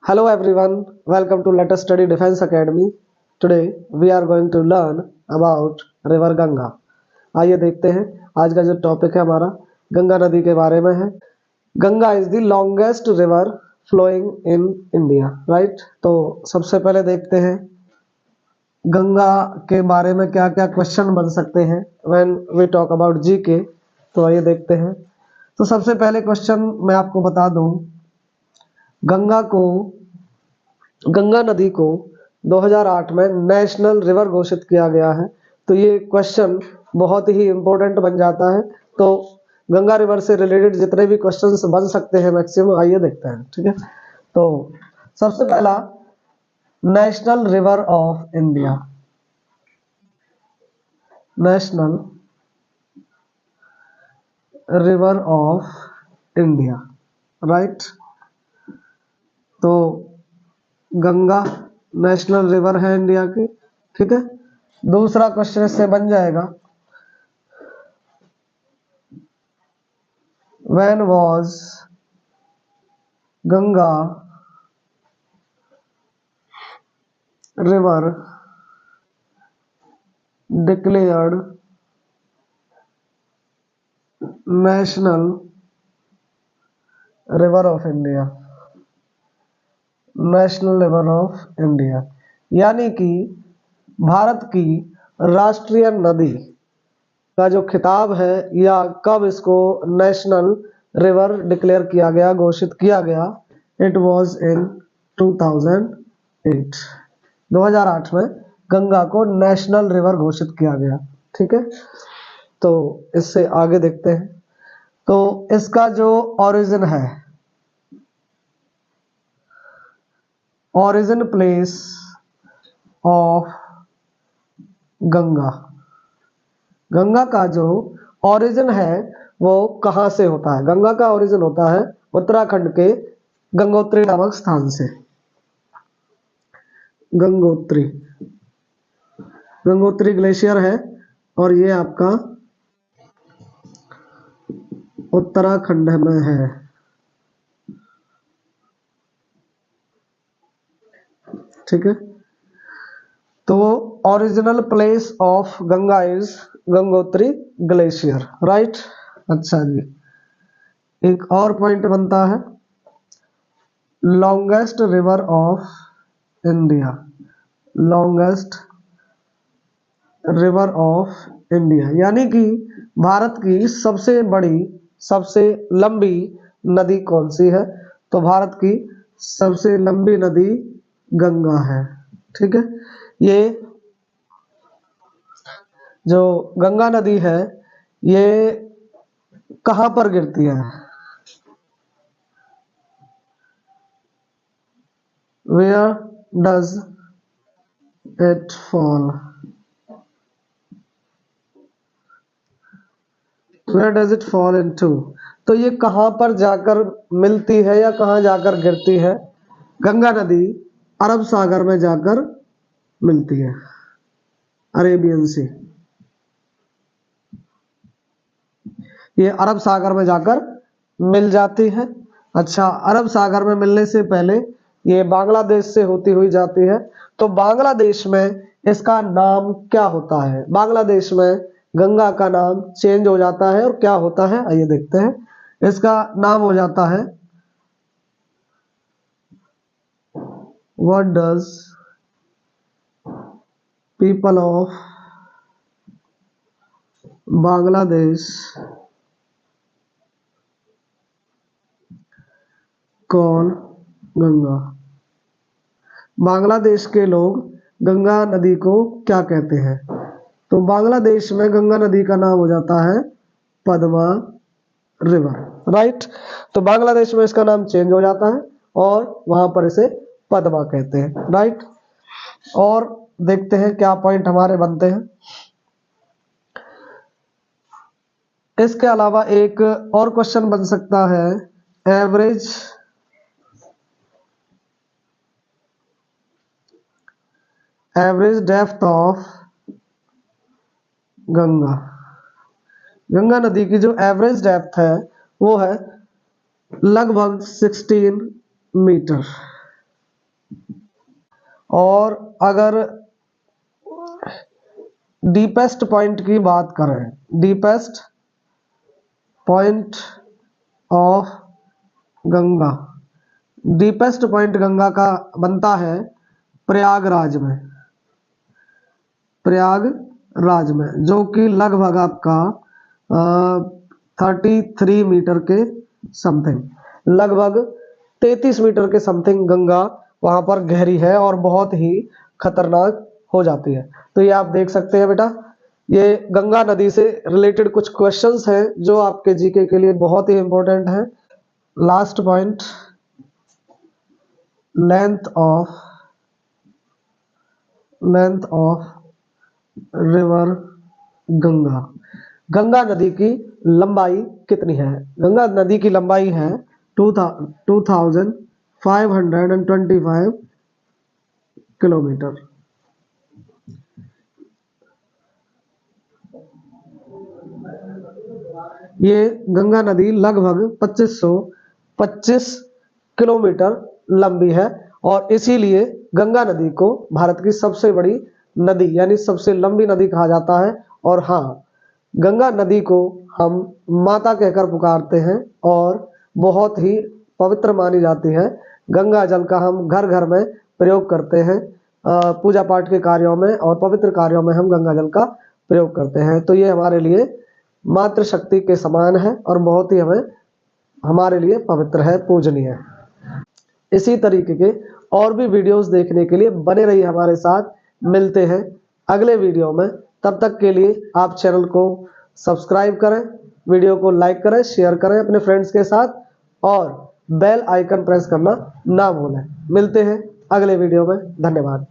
Hello everyone, welcome to Let Us Study Defense Academy. Today we are going to learn about River Ganga. आइए देखते हैं आज का जो टॉपिक है हमारा गंगा नदी के बारे में है. Ganga is the longest river flowing in India, right. तो सबसे पहले देखते हैं गंगा के बारे में क्या क्या क्वेश्चन बन सकते हैं when we talk about GK. तो आइए देखते हैं. तो सबसे पहले क्वेश्चन मैं आपको बता दूं, गंगा नदी को 2008 में नेशनल रिवर घोषित किया गया है. तो ये क्वेश्चन बहुत ही इंपॉर्टेंट बन जाता है. तो गंगा रिवर से रिलेटेड जितने भी क्वेश्चंस बन सकते हैं मैक्सिमम, आइए देखते हैं. ठीक है. तो सबसे पहला, national river of India. National river of India, right. तो गंगा नेशनल रिवर है इंडिया की. ठीक है. दूसरा क्वेश्चन इससे बन जाएगा, when was Ganga river declared national river of India. National river of India यानी कि भारत की राष्ट्रीय नदी का जो खिताब है, या कब इसको नेशनल रिवर डिक्लेयर किया गया, घोषित किया गया. It was in 2008. 2008 में गंगा को नेशनल रिवर घोषित किया गया. ठीक है. तो इससे आगे देखते हैं. तो इसका जो ओरिजिन है, origin place of Ganga, Ganga का जो ओरिजिन है वो कहाँ से होता है. गंगा का ओरिजिन होता है उत्तराखंड के गंगोत्री नामक स्थान से. गंगोत्री, गंगोत्री ग्लेशियर है और ये आपका उत्तराखंड में है. ठीक है. तो original place of Ganga is Gangotri glacier, right. अच्छा जी, एक और पॉइंट बनता है, longest river of India. Longest river of India यानी कि भारत की सबसे बड़ी, सबसे लंबी नदी कौन सी है. तो भारत की सबसे लंबी नदी गंगा है. ठीक है. ये जो गंगा नदी है ये कहाँ पर गिरती है, where does it fall, where does it fall into. तो ये कहाँ पर जाकर मिलती है या कहाँ जाकर गिरती है. गंगा नदी अरब सागर में जाकर मिलती है, अरेबियन सी. ये अरब सागर में जाकर मिल जाती है. अच्छा, अरब सागर में मिलने से पहले ये बांग्लादेश से होती हुई जाती है. तो बांग्लादेश में इसका नाम क्या होता है. बांग्लादेश में गंगा का नाम चेंज हो जाता है और क्या होता है, आइए देखते हैं. इसका नाम हो जाता है, what does people of Bangladesh call Ganga. Bangladesh के लोग गंगा नदी को क्या कहते हैं. तो बांग्लादेश में गंगा नदी का नाम हो जाता है पद्मा रिवर, राइट. तो बांग्लादेश में इसका नाम चेंज हो जाता है और वहां पर इसे पद्मा कहते हैं, राइट. और देखते हैं क्या पॉइंट हमारे बनते हैं. इसके अलावा एक और क्वेश्चन बन सकता है, average depth of Ganga. Ganga नदी की जो एवरेज डेप्थ है वो है लगभग 16 मीटर. और अगर डीपेस्ट पॉइंट की बात करें, deepest point of Ganga, deepest point Ganga का बनता है प्रयागराज में, प्रयागराज में, जो कि लगभग आपका 33 मीटर के समथिंग, लगभग 33 मीटर के समथिंग गंगा वहां पर गहरी है और बहुत ही खतरनाक हो जाती है। तो ये आप देख सकते हैं बेटा, ये गंगा नदी से रिलेटेड कुछ क्वेश्चंस हैं जो आपके जीके के लिए बहुत ही इंपॉर्टेंट है। Last point, length of river Ganga, Ganga नदी की लंबाई कितनी है? गंगा नदी की लंबाई है 2525 किलोमीटर। ये गंगा नदी लगभग 2525 किलोमीटर लंबी है और इसीलिए गंगा नदी को भारत की सबसे बड़ी नदी यानी सबसे लंबी नदी कहा जाता है। और हाँ, गंगा नदी को हम माता कहकर पुकारते हैं और बहुत ही पवित्र मानी जाती है। गंगा जल का हम घर घर में प्रयोग करते हैं, पूजा पाठ के कार्यों में और पवित्र कार्यों में हम गंगा जल का प्रयोग करते हैं। तो ये हमारे लिए मातृ शक्ति के समान है और बहुत ही हमारे लिए पवित्र है, पूजनीय है। इसी तरीके के और भी वीडियोस देखने के लिए बने रहिए हमारे साथ। मिलते हैं अगले वीडियो में, तब तक के लिए आप चैनल को सब्सक्राइब करें, वीडियो को लाइक करें, शेयर करें अपने फ्रेंड्स के साथ और बेल आइकन प्रेस करना ना भूलें। मिलते हैं अगले वीडियो में, धन्यवाद।